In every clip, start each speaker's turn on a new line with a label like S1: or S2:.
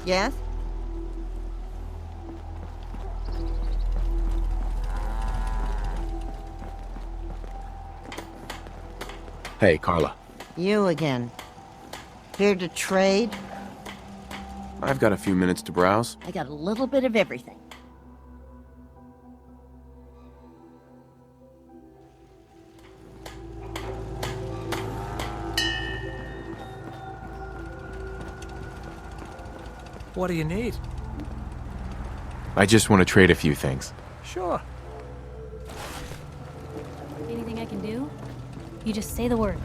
S1: Yes?
S2: Hey, Carla.
S1: You again. Here to trade?
S3: I've got a few minutes to browse.
S4: I got a little bit of everything.
S5: What do you need?
S3: I just want to trade a few things.
S5: Sure.
S6: Anything I can do? You just say the word.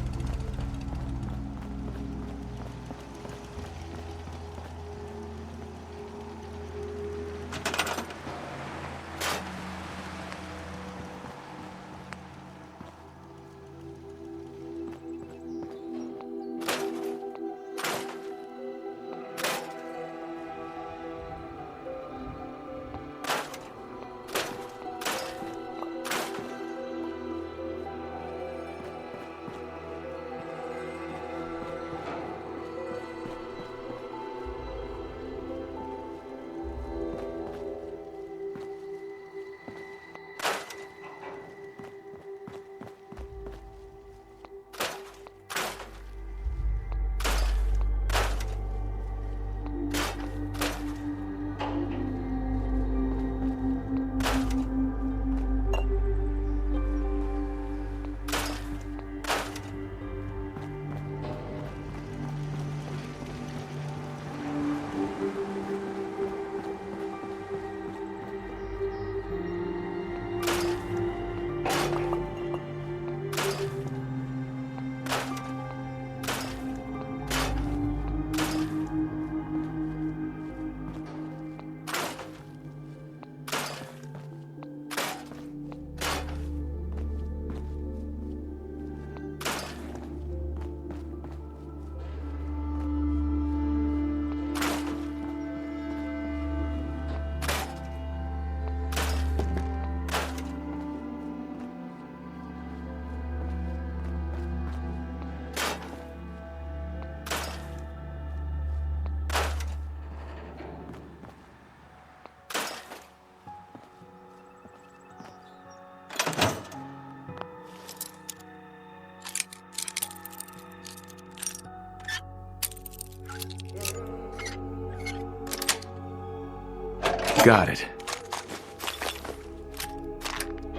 S3: Got it.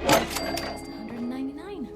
S6: Just 199.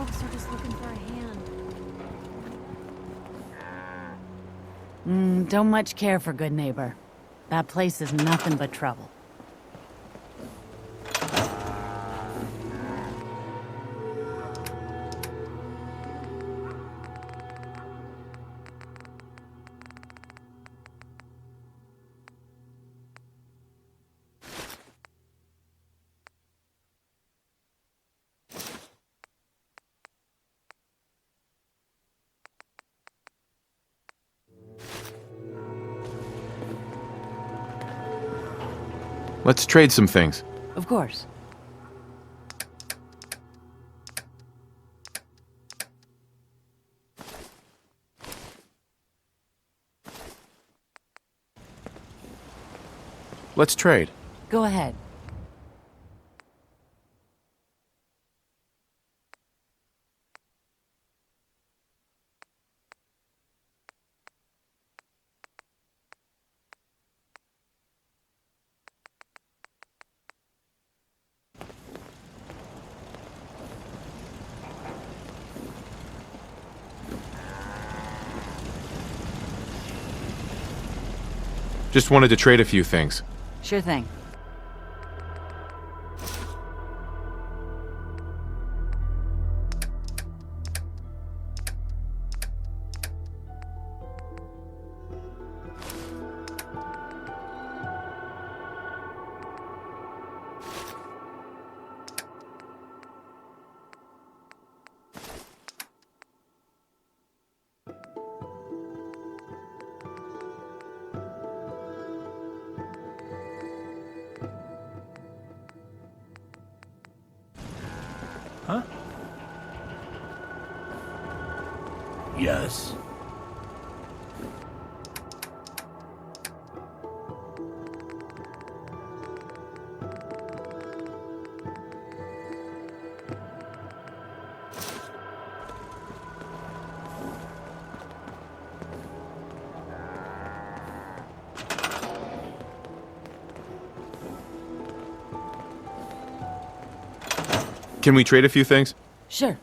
S6: folks are just looking for a hand.
S4: Don't much care for Good Neighbor. That place is nothing but trouble.
S3: Let's trade some things.
S4: Of course.
S3: Let's trade.
S4: Go ahead.
S3: Just wanted to trade a few things.
S4: Sure thing.
S5: Huh?
S2: Yes.
S3: Can we trade a few things?
S4: Sure.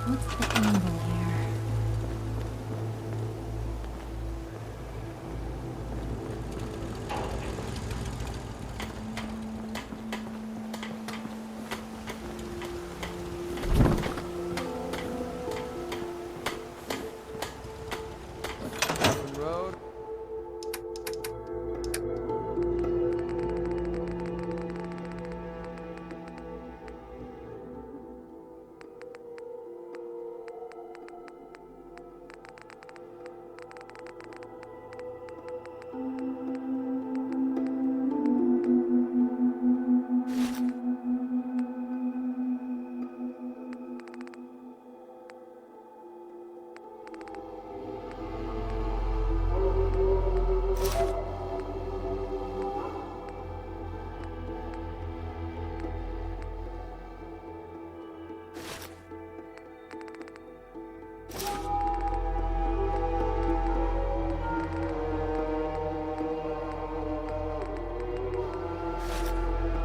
S6: What's the angle here?
S5: Road.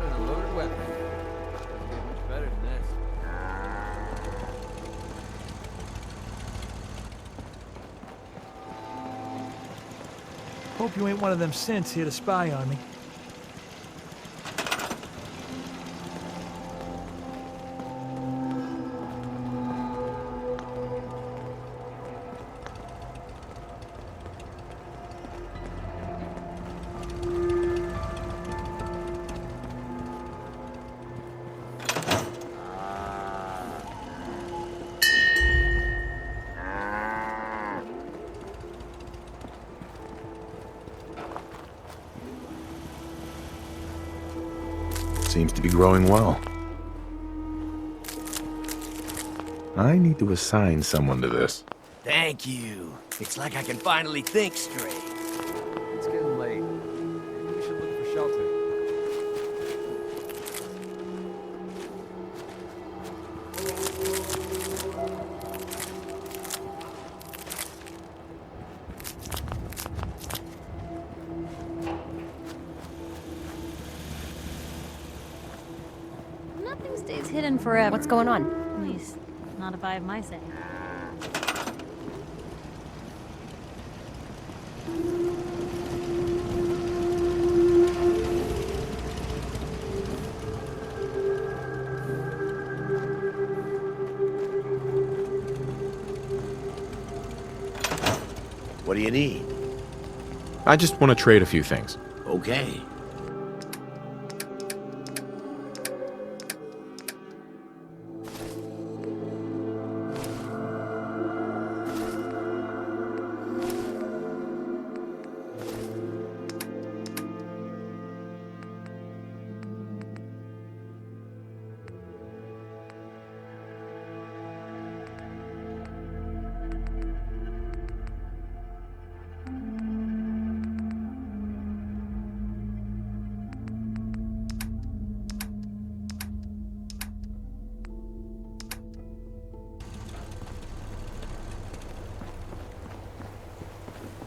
S5: And a loaded weapon. Doesn't get much better than this. Hope you ain't one of them synths here to spy on me.
S3: seems to be growing well. I need to assign someone to this.
S7: Thank you. It's like I can finally think straight.
S5: It's getting late. Maybe we should look for shelter.
S6: Nothing stays hidden forever.
S8: What's going on?
S6: At least, not if I have my say.
S7: What do you need?
S3: I just want to trade a few things.
S7: Okay.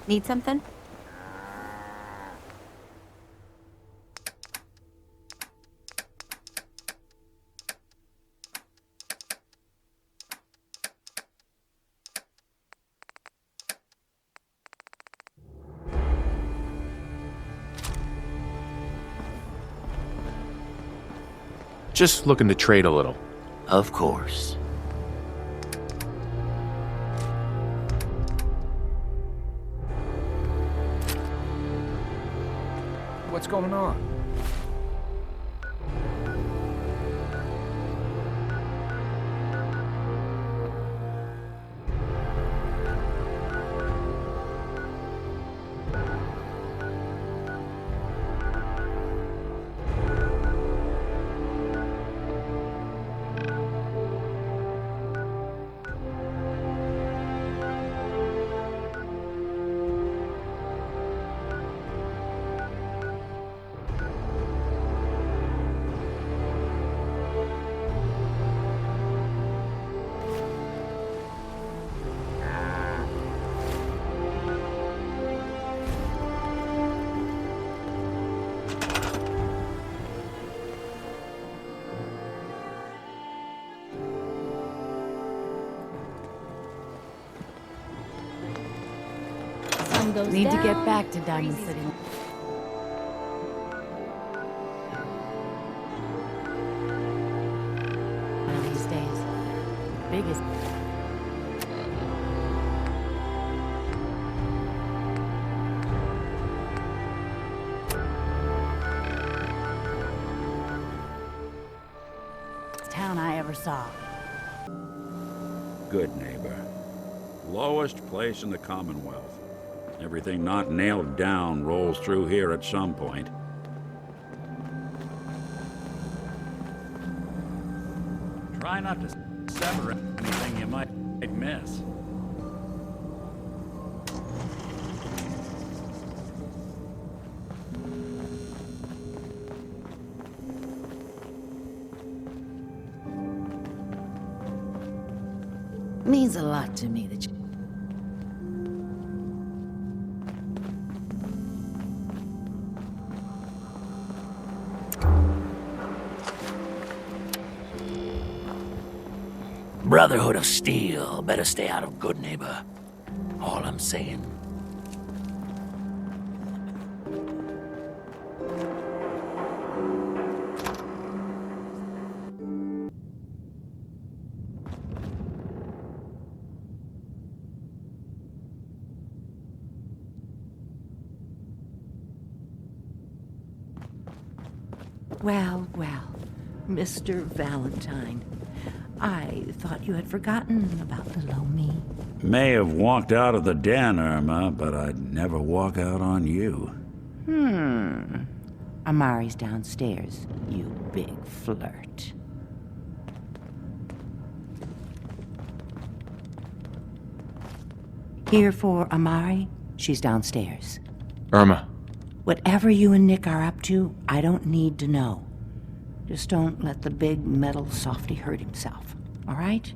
S8: Need something?
S3: Just looking to trade a little.
S7: Of course.
S5: What's going on?
S6: Sun goes
S4: Need to
S6: down,
S4: get back to Diamond
S6: breezy's
S4: City. One of these days. Biggest. Town I ever saw.
S9: Good neighbor. Lowest place in the Commonwealth. Everything not nailed down rolls through here at some point. Try not to sever anything you might miss.
S4: Means a lot to me that you...
S7: Brotherhood of Steel better stay out of Good Neighbor. All I'm saying.
S10: Well, well, Mr. Valentine. I thought you had forgotten about little me.
S9: May have walked out of the den, Irma, but I'd never walk out on you.
S10: Amari's downstairs, you big flirt. Here for Amari, she's downstairs.
S3: Irma.
S10: Whatever you and Nick are up to, I don't need to know. Just don't let the big metal softy hurt himself, all right?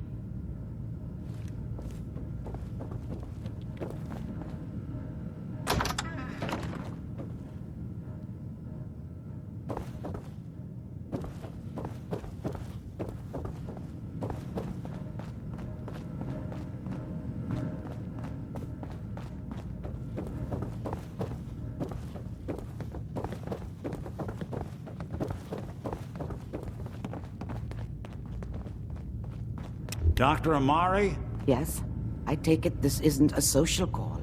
S9: Dr. Amari?
S11: Yes? I take it this isn't a social call.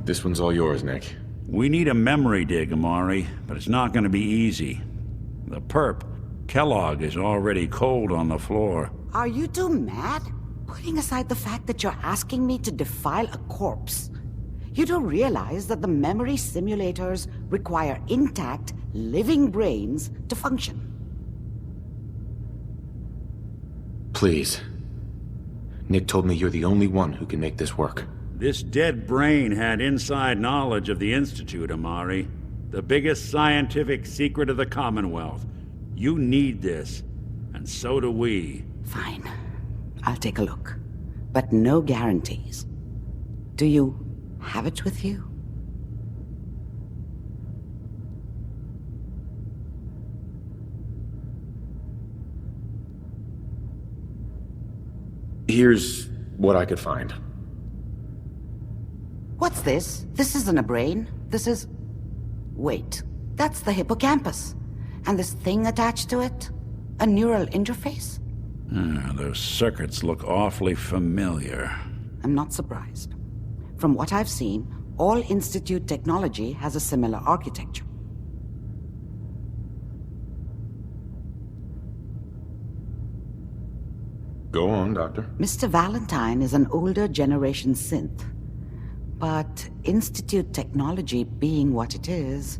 S3: This one's all yours, Nick.
S9: We need a memory dig, Amari, but it's not going to be easy. The perp, Kellogg, is already cold on the floor.
S11: Are you two mad? Putting aside the fact that you're asking me to defile a corpse, you do realize that the memory simulators require intact, living brains to function.
S3: Please. Nick told me you're the only one who can make this work.
S9: This dead brain had inside knowledge of the Institute, Amari. The biggest scientific secret of the Commonwealth. You need this, and so do we.
S11: Fine. I'll take a look. But no guarantees. Do you have it with you?
S3: Here's what I could find.
S11: What's this? This isn't a brain. This is... Wait. That's the hippocampus. And this thing attached to it? A neural interface?
S9: Those circuits look awfully familiar.
S11: I'm not surprised. From what I've seen, all Institute technology has a similar architecture.
S3: Go on, Doctor.
S11: Mr. Valentine is an older generation synth. But Institute technology being what it is,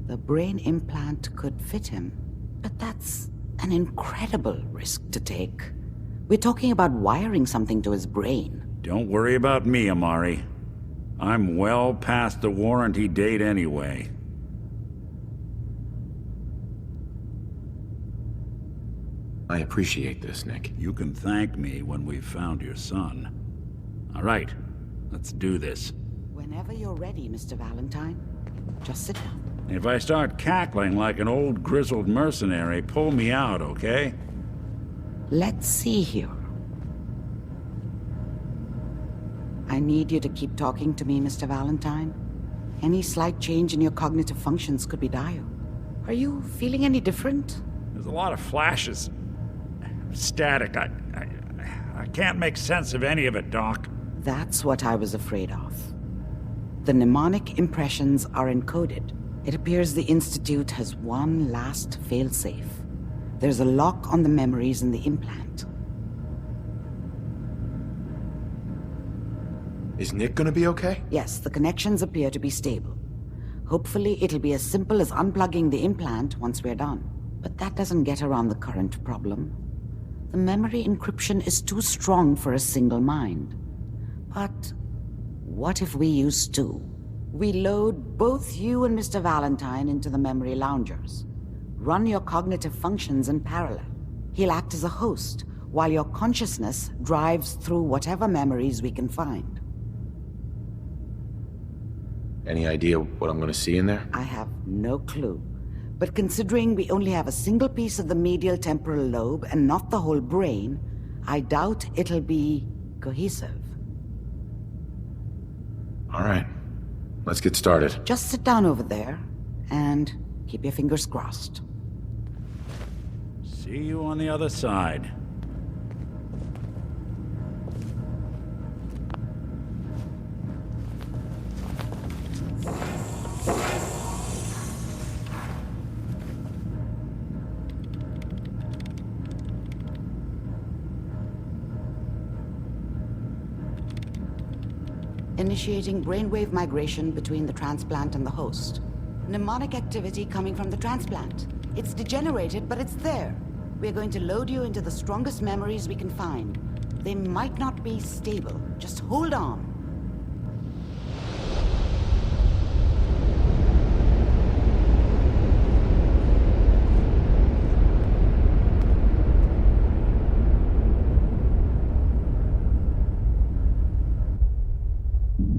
S11: the brain implant could fit him. But that's an incredible risk to take. We're talking about wiring something to his brain.
S9: Don't worry about me, Amari. I'm well past the warranty date anyway.
S3: I appreciate this, Nick.
S9: You can thank me when we've found your son. All right, let's do this.
S11: Whenever you're ready, Mr. Valentine, just sit down.
S9: If I start cackling like an old grizzled mercenary, pull me out, okay?
S11: Let's see here. I need you to keep talking to me, Mr. Valentine. Any slight change in your cognitive functions could be dire. Are you feeling any different?
S9: There's a lot of flashes. Static. I can't make sense of any of it, Doc.
S11: That's what I was afraid of. The mnemonic impressions are encoded. It appears the Institute has one last failsafe. There's a lock on the memories in the implant.
S3: Is Nick gonna be okay?
S11: Yes, the connections appear to be stable. Hopefully it'll be as simple as unplugging the implant once we're done. But that doesn't get around the current problem. The memory encryption is too strong for a single mind. But what if we use two? We load both you and Mr. Valentine into the memory loungers. Run your cognitive functions in parallel. He'll act as a host, while your consciousness drives through whatever memories we can find.
S3: Any idea what I'm gonna see in there?
S11: I have no clue. But considering we only have a single piece of the medial temporal lobe and not the whole brain, I doubt it'll be cohesive.
S3: All right. Let's get started.
S11: Just sit down over there and keep your fingers crossed.
S9: See you on the other side.
S11: initiating brainwave migration between the transplant and the host. Mnemonic activity coming from the transplant. It's degenerated, but it's there. We're going to load you into the strongest memories we can find. They might not be stable. Just hold on.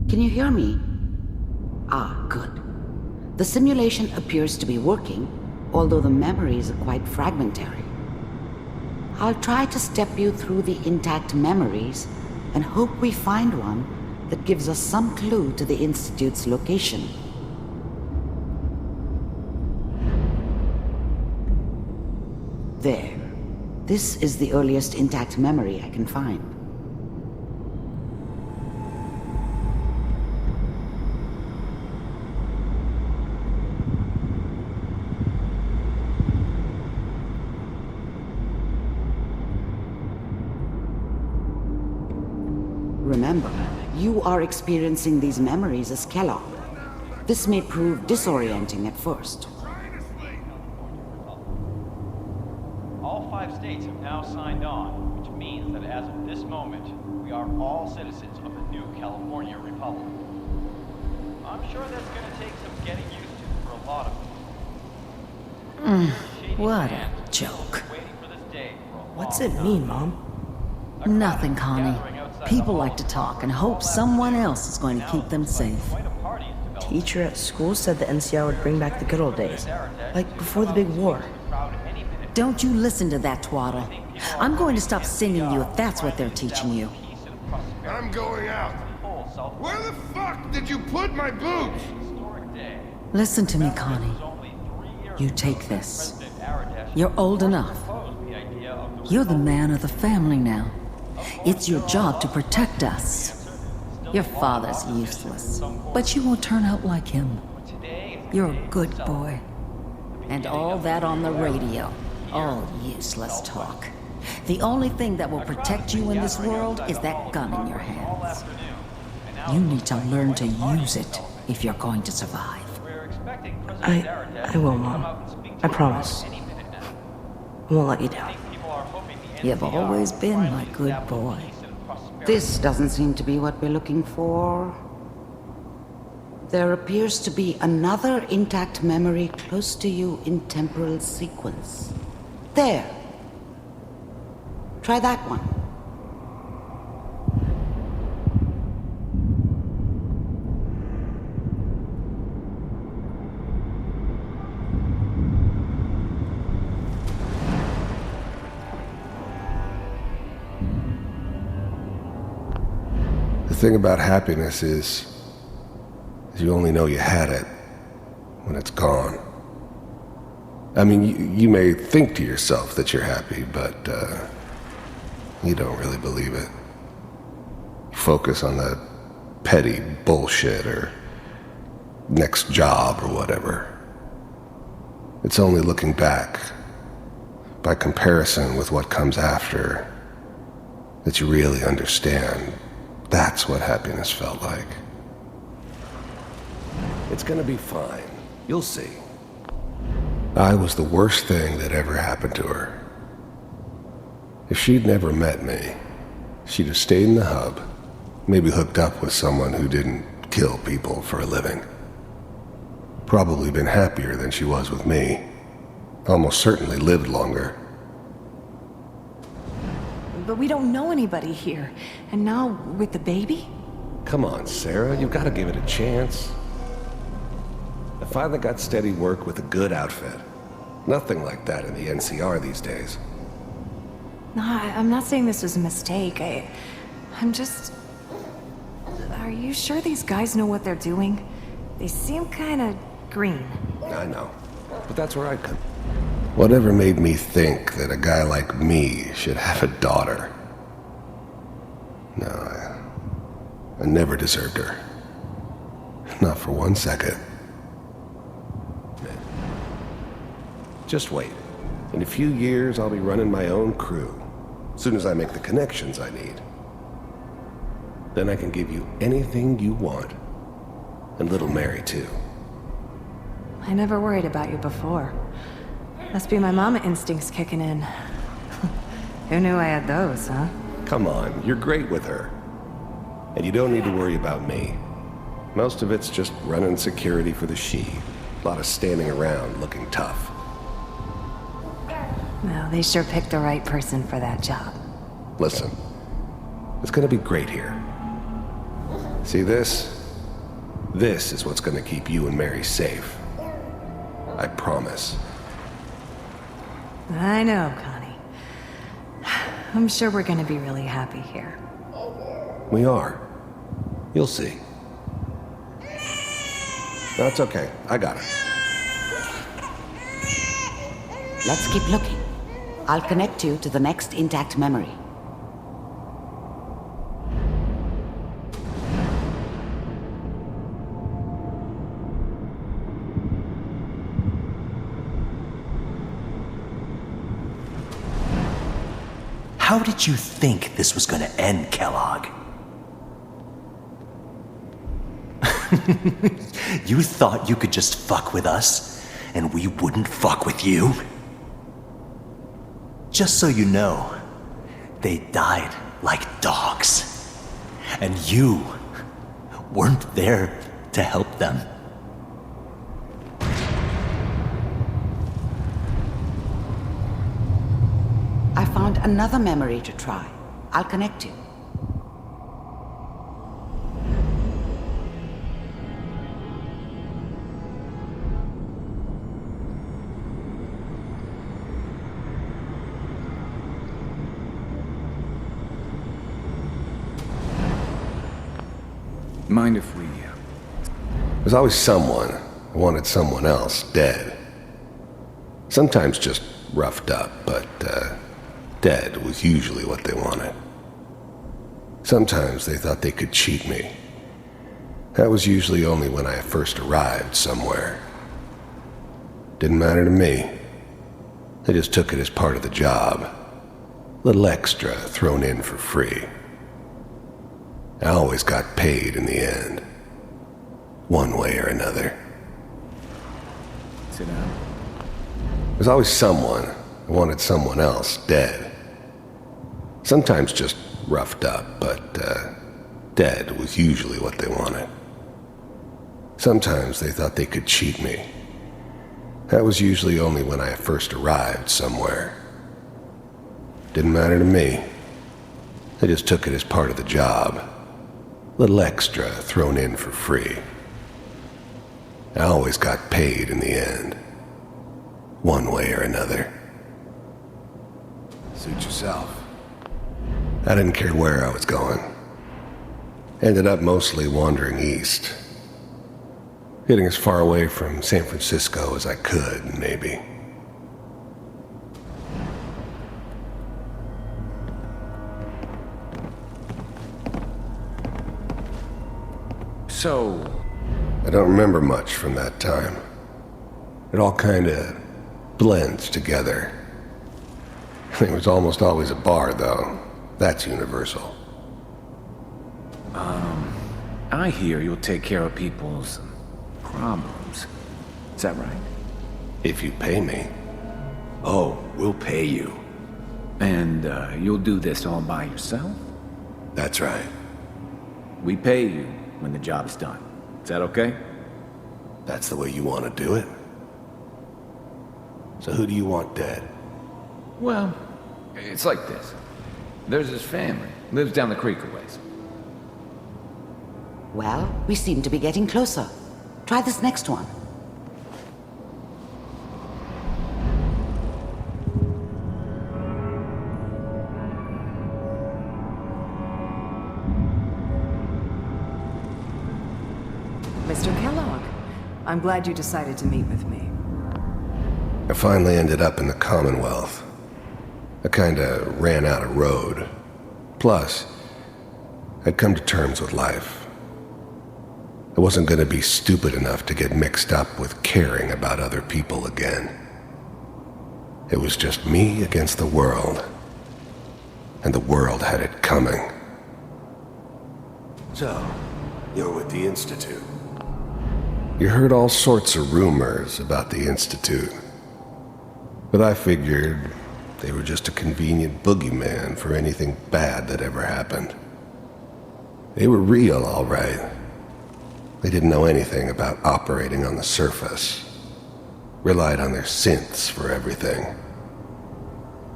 S11: Can you hear me? Ah, good. The simulation appears to be working, although the memories are quite fragmentary. I'll try to step you through the intact memories and hope we find one that gives us some clue to the Institute's location. There. This is the earliest intact memory I can find. Remember, you are experiencing these memories as Kellogg. This may prove disorienting at first.
S12: All 5 states have now signed on, which means that as of this moment, we are all citizens of the new California Republic. I'm sure that's going to take some getting used to for a lot of them.
S4: What a joke.
S13: What's it mean, Mom?
S4: Nothing, Connie. People like to talk and hope someone else is going to keep them safe.
S13: Teacher at school said the NCR would bring back the good old days, like before the big war.
S4: Don't you listen to that twaddle. I'm going to stop singing you if that's what they're teaching you.
S14: I'm going out. Where the fuck did you put my boots?
S4: Listen to me, Connie. You take this. You're old enough. You're the man of the family now. It's your job to protect us. Your father's useless, but you won't turn out like him. You're a good boy. And all that on the radio, all useless talk. The only thing that will protect you in this world is that gun in your hands. You need to learn to use it if you're going to survive.
S13: I will, Mom. I promise. I won't let you down.
S4: You've always been my good boy.
S11: This doesn't seem to be what we're looking for. There appears to be another intact memory close to you in temporal sequence. There. Try that one.
S14: The thing about happiness is you only know you had it when it's gone. I mean, you may think to yourself that you're happy, but you don't really believe it. You focus on the petty bullshit or next job or whatever. It's only looking back, by comparison with what comes after, that you really understand. That's what happiness felt like.
S2: It's gonna be fine. You'll see.
S14: I was the worst thing that ever happened to her. If she'd never met me, she'd have stayed in the hub, maybe hooked up with someone who didn't kill people for a living. Probably been happier than she was with me. Almost certainly lived longer.
S15: But we don't know anybody here. And now, with the baby?
S2: Come on, Sarah, you've got to give it a chance. I finally got steady work with a good outfit. Nothing like that in the NCR these days.
S15: No, I'm not saying this was a mistake. I'm just... Are you sure these guys know what they're doing? They seem kinda green.
S2: I know, but that's where I come.
S14: Whatever made me think that a guy like me should have a daughter? No, I never deserved her. Not for 1 second.
S2: Just wait. In a few years, I'll be running my own crew. As soon as I make the connections I need. Then I can give you anything you want. And little Mary, too.
S15: I never worried about you before. Must be my mama instincts kicking in. Who knew I had those, huh?
S2: Come on, you're great with her. And you don't need to worry about me. Most of it's just running security for the she. A lot of standing around looking tough.
S15: Well, they sure picked the right person for that job.
S2: Listen, it's gonna be great here. See this? This is what's gonna keep you and Mary safe. I promise.
S15: I know, Connie. I'm sure we're gonna be really happy here.
S2: We are. You'll see. That's okay. I got it.
S11: Let's keep looking. I'll connect you to the next intact memory.
S7: How did you think this was gonna end, Kellogg? You thought you could just fuck with us, and we wouldn't fuck with you? Just so you know, they died like dogs. And you weren't there to help them.
S11: I found another memory to try. I'll connect you.
S3: Mind if we...
S2: There's always someone who wanted someone else dead. Sometimes just roughed up, but dead was usually what they wanted. Sometimes they thought they could cheat me. That was usually only when I first arrived somewhere. Didn't matter to me. They just took it as part of the job. Little extra thrown in for free. I always got paid in the end. One way or another.
S3: Sit down.
S2: There's always someone who wanted someone else dead. Sometimes just roughed up, but dead was usually what they wanted. Sometimes they thought they could cheat me. That was usually only when I first arrived somewhere. Didn't matter to me. They just took it as part of the job. Little extra thrown in for free. I always got paid in the end. One way or another.
S14: Suit yourself.
S2: I didn't care where I was going. Ended up mostly wandering east. Getting as far away from San Francisco as I could, maybe.
S3: So...
S2: I don't remember much from that time. It all kinda blends together. There was almost always a bar, though. That's universal.
S3: I hear you'll take care of people's problems. Is that right?
S2: If you pay me.
S7: Oh, we'll pay you.
S3: And you'll do this all by yourself?
S2: That's right.
S3: We pay you when the job's done. Is that okay?
S2: That's the way you want to do it? So who do you want dead?
S3: Well, it's like this. There's his family. Lives down the creek a ways.
S11: Well, we seem to be getting closer. Try this next one.
S15: Mr. Kellogg, I'm glad you decided to meet with me.
S2: I finally ended up in the Commonwealth. I kinda ran out of road. Plus, I'd come to terms with life. I wasn't gonna be stupid enough to get mixed up with caring about other people again. It was just me against the world. And the world had it coming. So, you're with the Institute. You heard all sorts of rumors about the Institute. But I figured they were just a convenient boogeyman for anything bad that ever happened. They were real, all right. They didn't know anything about operating on the surface. Relied on their synths for everything.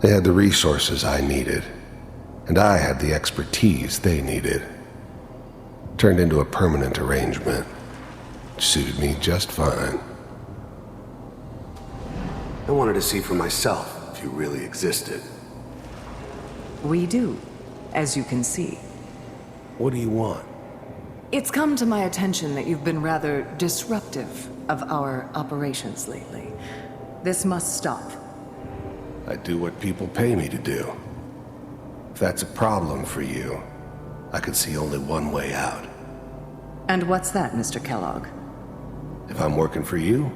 S2: They had the resources I needed, and I had the expertise they needed. Turned into a permanent arrangement, which suited me just fine. I wanted to see for myself if you really existed.
S4: We do, as you can see.
S2: What do you want?
S4: It's come to my attention that you've been rather disruptive of our operations lately. This must stop.
S2: I do what people pay me to do. If that's a problem for you, I could see only one way out.
S4: And what's that, Mr. Kellogg?
S2: If I'm working for you,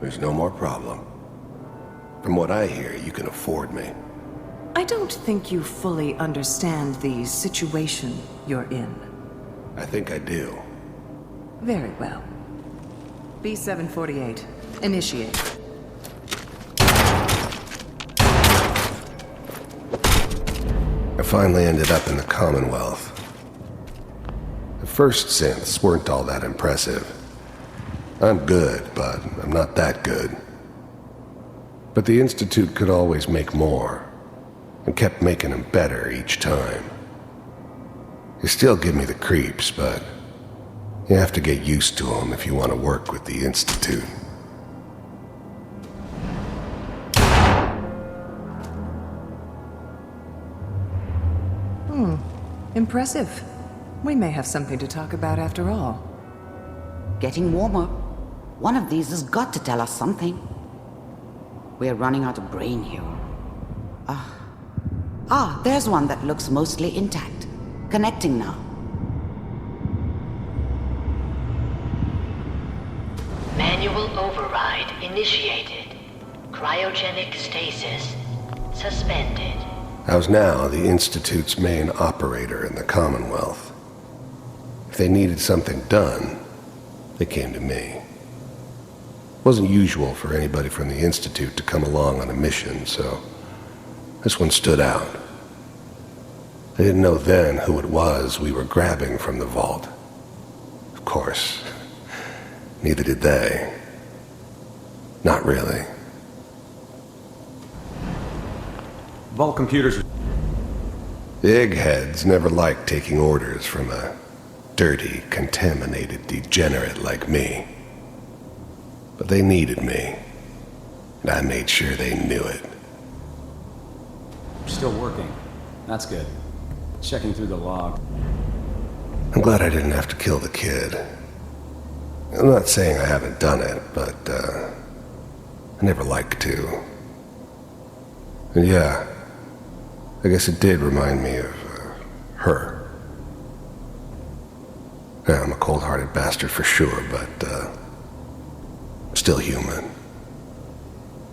S2: there's no more problem. From what I hear, you can afford me.
S4: I don't think you fully understand the situation you're in.
S2: I think I do.
S4: Very well. B-748, initiate.
S2: I finally ended up in the Commonwealth. The first synths weren't all that impressive. I'm good, but I'm not that good. But the Institute could always make more, and kept making them better each time. They still give me the creeps, but you have to get used to them if you want to work with the Institute.
S4: Impressive. We may have something to talk about after all.
S11: Getting warmer. One of these has got to tell us something. We're running out of brain here. There's one that looks mostly intact. Connecting now.
S16: Manual override initiated. Cryogenic stasis suspended.
S2: I was now the Institute's main operator in the Commonwealth. If they needed something done, they came to me. It wasn't usual for anybody from the Institute to come along on a mission, so this one stood out. I didn't know then who it was we were grabbing from the vault. Of course, neither did they. Not really.
S17: Vault computers.
S2: The eggheads never liked taking orders from a dirty, contaminated degenerate like me. But they needed me, and I made sure they knew it.
S17: Still working. That's good. Checking through the log.
S2: I'm glad I didn't have to kill the kid. I'm not saying I haven't done it, but, I never liked to. And yeah, I guess it did remind me of, her. Yeah, I'm a cold-hearted bastard for sure, but, still human.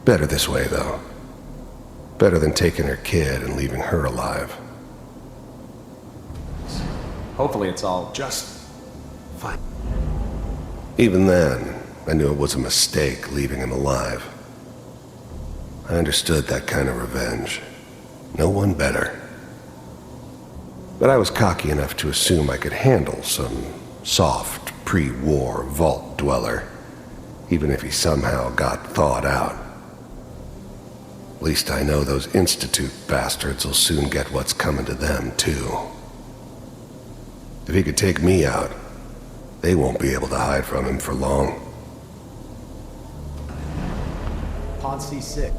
S2: Better this way, though. Better than taking her kid and leaving her alive.
S17: Hopefully it's all just
S2: fine. Even then, I knew it was a mistake leaving him alive. I understood that kind of revenge. No one better. But I was cocky enough to assume I could handle some soft, pre-war vault dweller, even if he somehow got thawed out. At least I know those Institute bastards will soon get what's coming to them, too. If he could take me out, they won't be able to hide from him for long.
S17: Pod C6.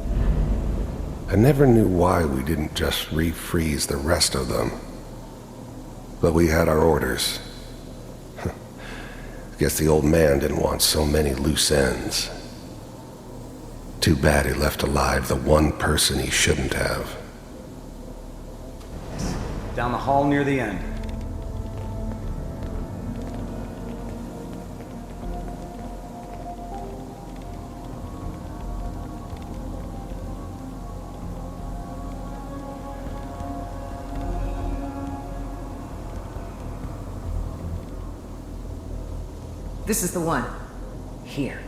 S2: I never knew why we didn't just refreeze the rest of them. But we had our orders. Guess the old man didn't want so many loose ends. Too bad he left alive the one person he shouldn't have.
S17: Down the hall near the end.
S4: This is the one. Here.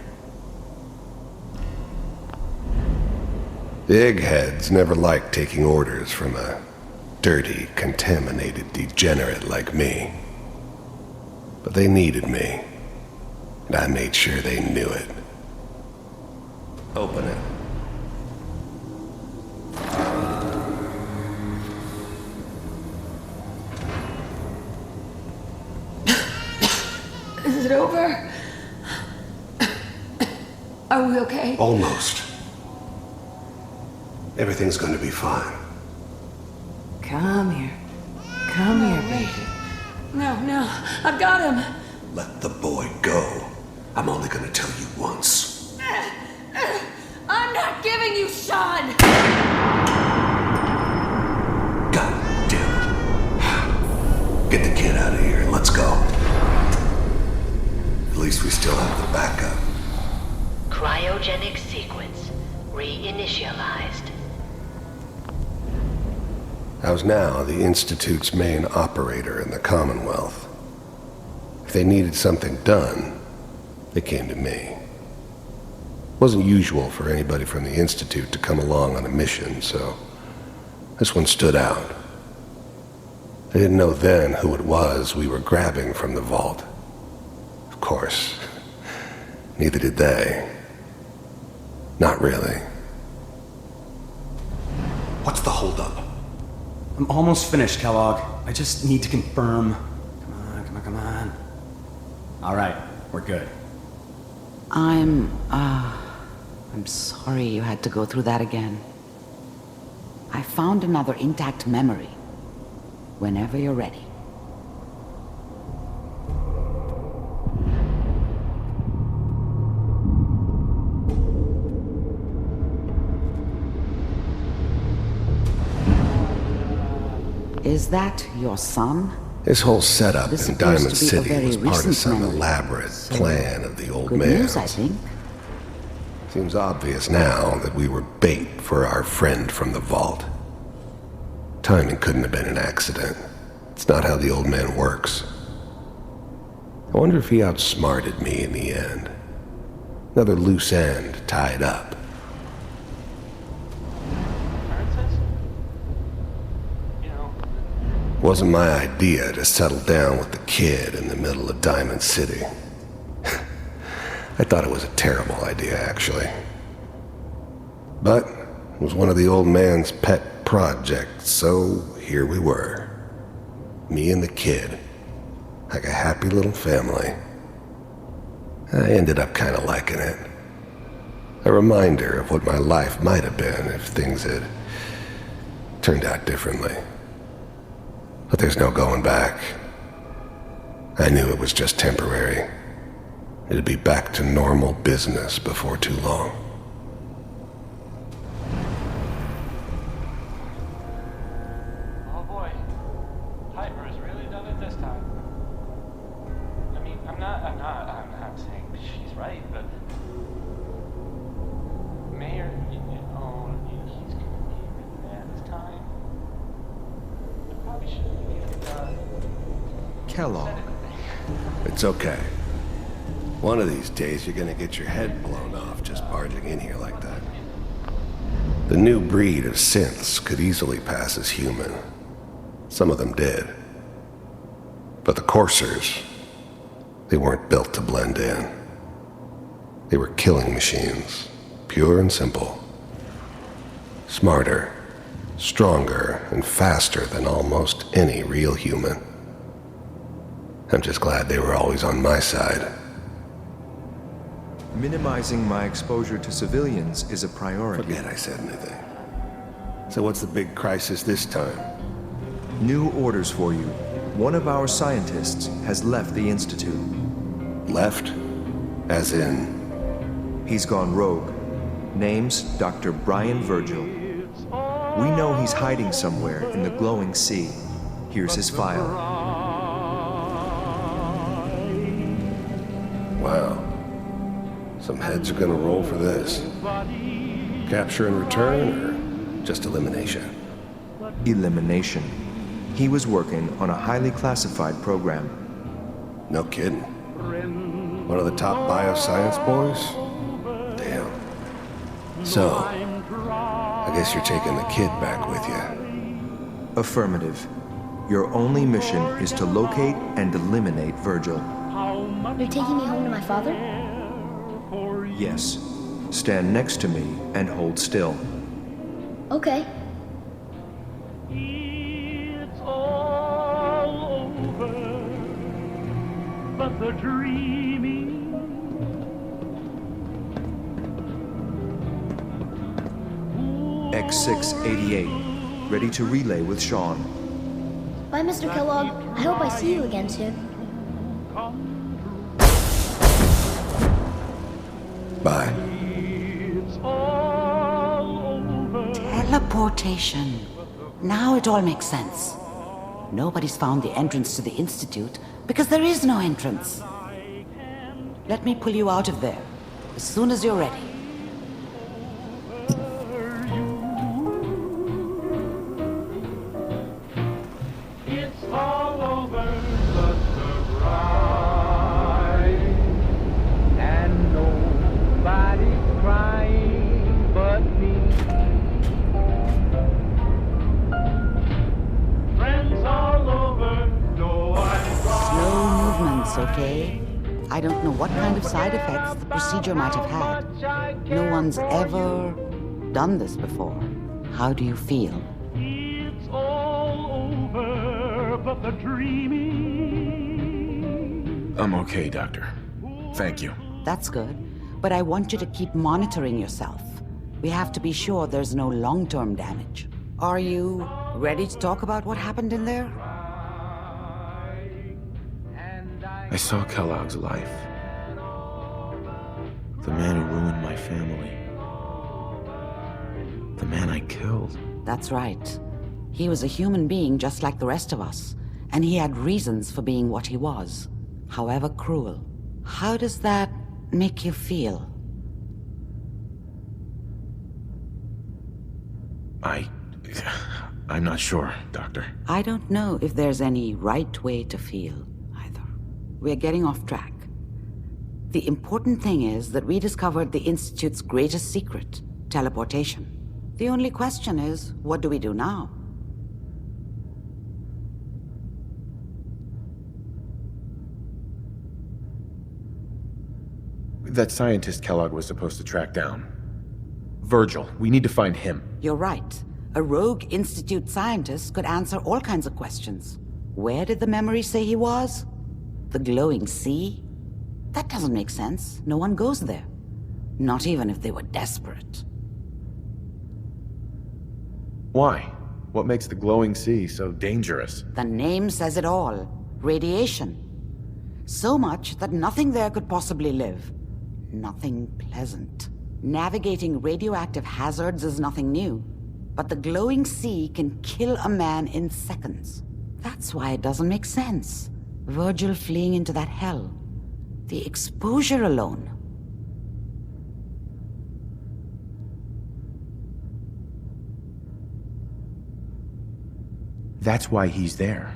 S14: The eggheads never liked taking orders from a dirty, contaminated degenerate like me. But they needed me, and I made sure they knew it. Open it.
S4: Is it over? Are we okay?
S14: Almost. Everything's gonna be fine.
S4: Come here. Come here, baby. No, I've got him.
S14: Let the boy go. I'm only gonna tell you once.
S4: I'm not giving you Sean!
S14: God damn it. Get the kid out of here and let's go. At least we still have the backup.
S16: Cryogenic sequence reinitialized.
S14: I was now the Institute's main operator in the Commonwealth. If they needed something done, they came to me. It wasn't usual for anybody from the Institute to come along on a mission, so this one stood out. I didn't know then who it was we were grabbing from the vault. Of course, neither did they. Not really.
S17: What's the holdup? I'm almost finished, Kellogg. I just need to confirm. Come on. All right, we're good.
S11: I'm sorry you had to go through that again. I found another intact memory. Whenever you're ready. Is that your son?
S14: This whole setup
S11: This
S14: in
S11: appears
S14: Diamond
S11: to be a
S14: City
S11: very
S14: was part of
S11: recent
S14: some
S11: memory.
S14: elaborate plan of the old
S11: Good
S14: man's.
S11: news, I think.
S14: Seems obvious now that we were bait for our friend from the vault. Timing couldn't have been an accident. It's not how the old man works. I wonder if he outsmarted me in the end. Another loose end tied up. Wasn't my idea to settle down with the kid in the middle of Diamond City. I thought it was a terrible idea, actually. But it was one of the old man's pet projects, so here we were. Me and the kid. Like a happy little family. I ended up kind of liking it. A reminder of what my life might have been if things had turned out differently. But there's no going back. I knew it was just temporary. It'd be back to normal business before too long.
S12: Oh boy. Piper has really done it this time. I mean, I'm not saying she's right, but Mayor, he's gonna be really mad this time. I probably shouldn't have
S14: Kellogg. It's okay. One of these days you're gonna get your head blown off just barging in here like that. The new breed of synths could easily pass as human. Some of them did. But the coursers, they weren't built to blend in. They were killing machines, pure and simple. Smarter, stronger, and faster than almost any real human. I'm just glad they were always on my side.
S18: Minimizing my exposure to civilians is a priority.
S14: Forget I said anything. So what's the big crisis this time?
S18: New orders for you. One of our scientists has left the Institute.
S14: Left? As in?
S18: He's gone rogue. Name's Dr. Brian Virgil. We know he's hiding somewhere in the glowing sea. Here's his file.
S14: Wow. Some heads are gonna roll for this. Capture and return, or just elimination?
S18: Elimination. He was working on a highly classified program.
S14: No kidding. One of the top bioscience boys? Damn. So, I guess you're taking the kid back with you.
S18: Affirmative. Your only mission is to locate and eliminate Virgil.
S19: You're taking me home to my father?
S18: Yes. Stand next to me and hold still.
S19: Okay.
S20: It's all over, but the dreaming.
S18: X688, ready to relay with Sean.
S19: Bye, Mr. Kellogg. I hope I see you again soon.
S14: Bye.
S11: Teleportation. Now it all makes sense. Nobody's found the entrance to the Institute because there is no entrance. Let me pull you out of there as soon as you're ready.
S20: It's all over but the bride, and nobody's crying but me. Friends all over, no I'm
S11: Slow movements, okay? I don't know what kind of side effects the procedure might have had. No one's ever done this before. How do you feel?
S20: It's all over but the dreaming.
S3: I'm okay, Doctor. Thank you.
S11: That's good, but I want you to keep monitoring yourself. We have to be sure there's no long-term damage. Are you ready to talk about what happened in there?
S3: I saw Kellogg's life. The man who ruined my family. The man I killed.
S11: That's right. He was a human being just like the rest of us, and he had reasons for being what he was, however cruel. How does that make you feel?
S3: I'm not sure, Doctor.
S11: I don't know if there's any right way to feel, either. We're getting off track. The important thing is that we discovered the Institute's greatest secret, teleportation. The only question is, what do we do now?
S3: That scientist Kellogg was supposed to track down. Virgil, we need to find him.
S11: You're right. A rogue Institute scientist could answer all kinds of questions. Where did the memory say he was? The glowing sea? That doesn't make sense. No one goes there. Not even if they were desperate.
S3: Why? What makes the glowing sea so dangerous?
S11: The name says it all. Radiation. So much that nothing there could possibly live. Nothing pleasant. Navigating radioactive hazards is nothing new. But the glowing sea can kill a man in seconds. That's why it doesn't make sense. Virgil fleeing into that hell. The exposure alone.
S3: That's why he's there.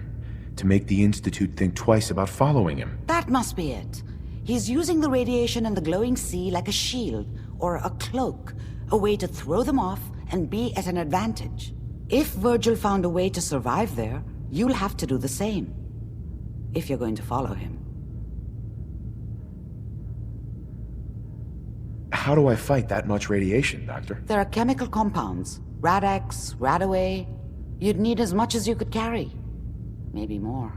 S3: To make the Institute think twice about following him.
S11: That must be it. He's using the radiation in the glowing sea like a shield or a cloak, a way to throw them off and be at an advantage. If Virgil found a way to survive there, you'll have to do the same. If you're going to follow him.
S3: How do I fight that much radiation, Doctor?
S11: There are chemical compounds. Rad-X, Radaway. You'd need as much as you could carry. Maybe more.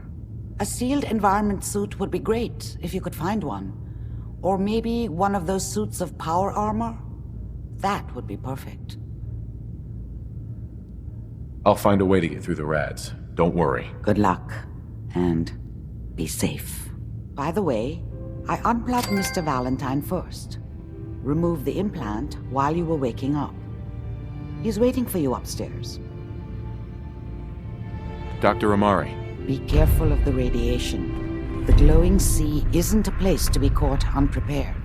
S11: A sealed environment suit would be great, if you could find one. Or maybe one of those suits of power armor? That would be perfect.
S3: I'll find a way to get through the rads. Don't worry.
S11: Good luck. And be safe. By the way, I unplugged Mr. Valentine first. Removed the implant while you were waking up. He's waiting for you upstairs.
S3: Dr. Amari.
S11: Be careful of the radiation. The glowing sea isn't a place to be caught unprepared.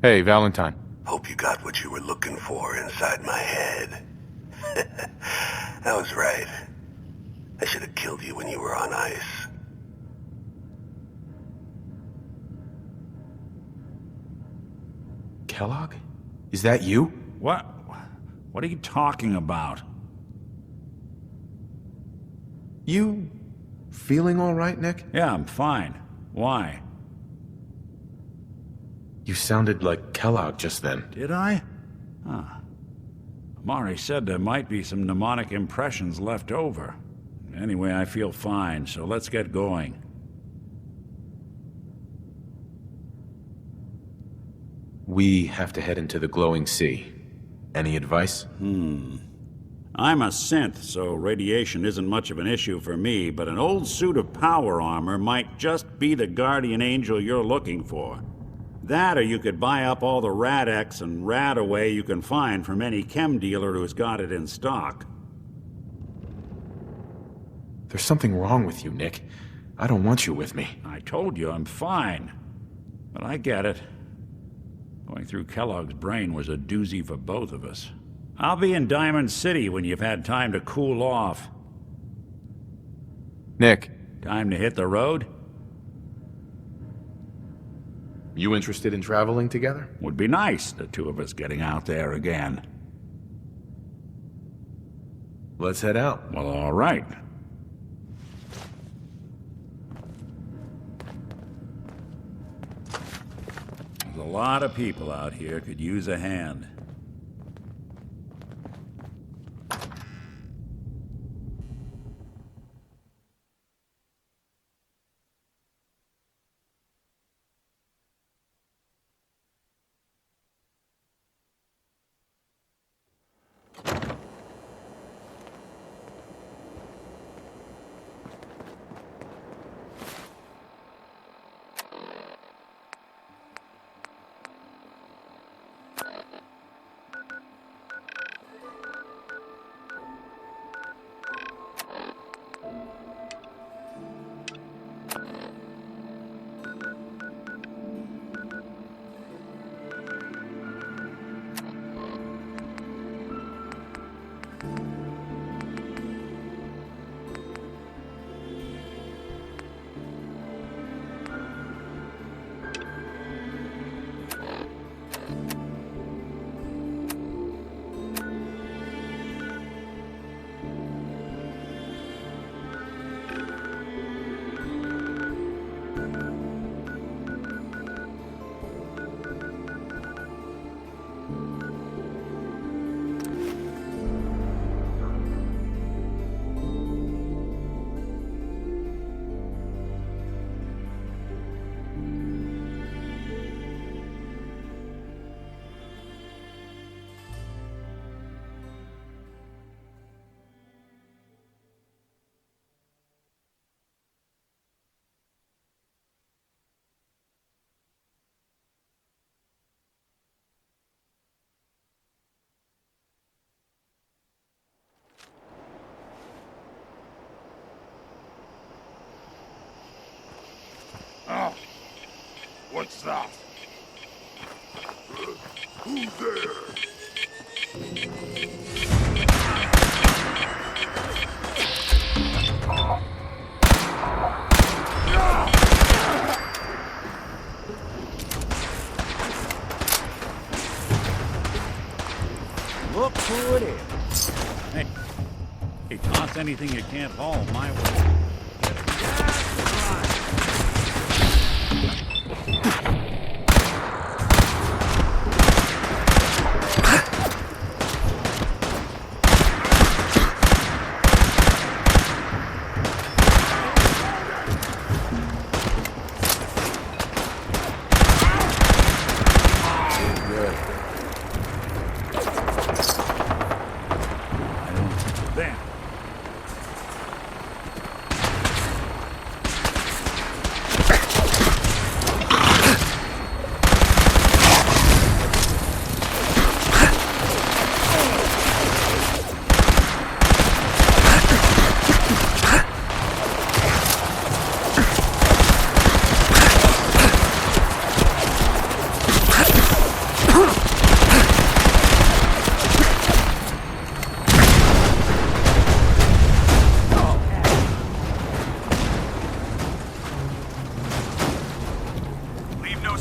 S3: Hey, Valentine.
S2: Hope you got what you were looking for inside my head. I was right. I should have killed you when you were on ice.
S3: Kellogg? Is that you?
S9: What? What are you talking about?
S3: You feeling all right, Nick?
S9: Yeah, I'm fine. Why?
S3: You sounded like Kellogg just then.
S9: Did I? Huh. Amari said there might be some mnemonic impressions left over. Anyway, I feel fine, so let's get going.
S3: We have to head into the glowing sea. Any advice?
S9: I'm a synth, so radiation isn't much of an issue for me, but an old suit of power armor might just be the guardian angel you're looking for. That, or you could buy up all the Rad-X and Rad-Away you can find from any chem dealer who's got it in stock.
S3: There's something wrong with you, Nick. I don't want you with me.
S9: I told you I'm fine. But I get it. Going through Kellogg's brain was a doozy for both of us. I'll be in Diamond City when you've had time to cool off.
S3: Nick.
S9: Time to hit the road?
S3: You interested in traveling together?
S9: Would be nice, the two of us getting out there again.
S3: Let's head out.
S9: Well, all right. There's a lot of people out here could use a hand.
S20: Oh, what's that? Who's there?
S9: Look who it is. Hey, toss anything you can't haul my way.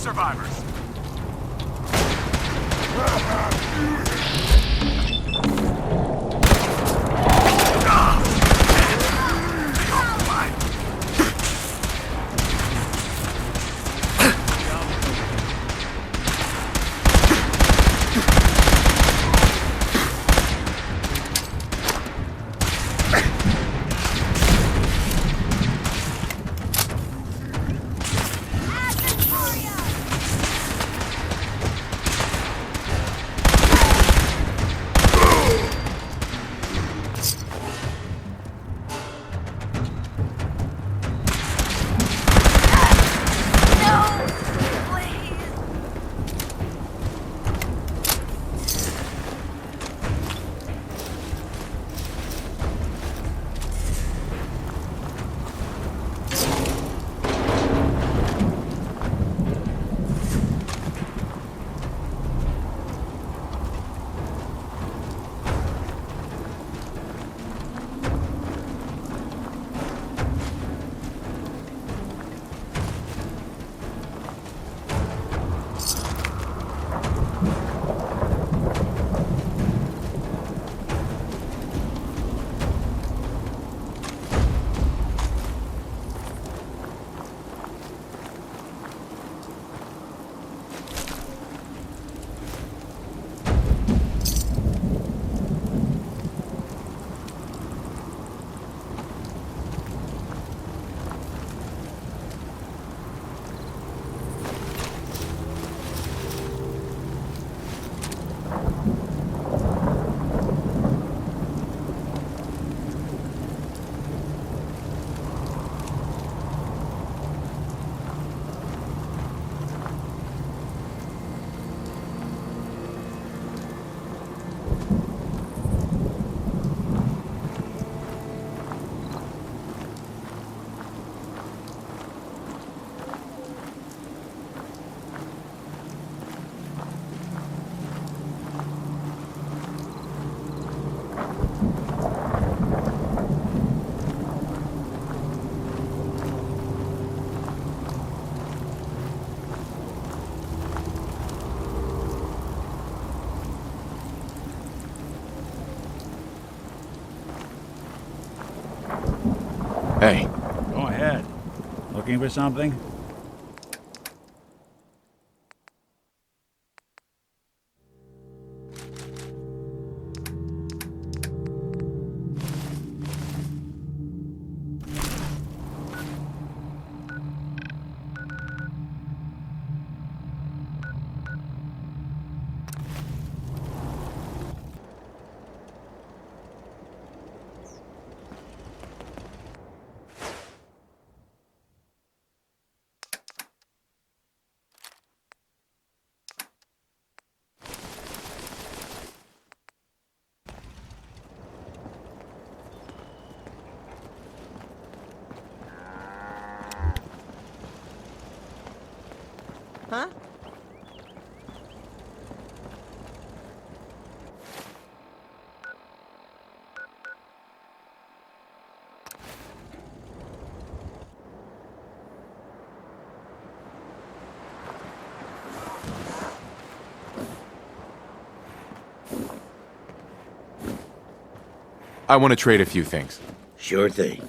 S21: survivors.
S3: Hey.
S9: Go ahead. Looking for something?
S1: Huh?
S3: I want to trade a few things.
S22: Sure thing.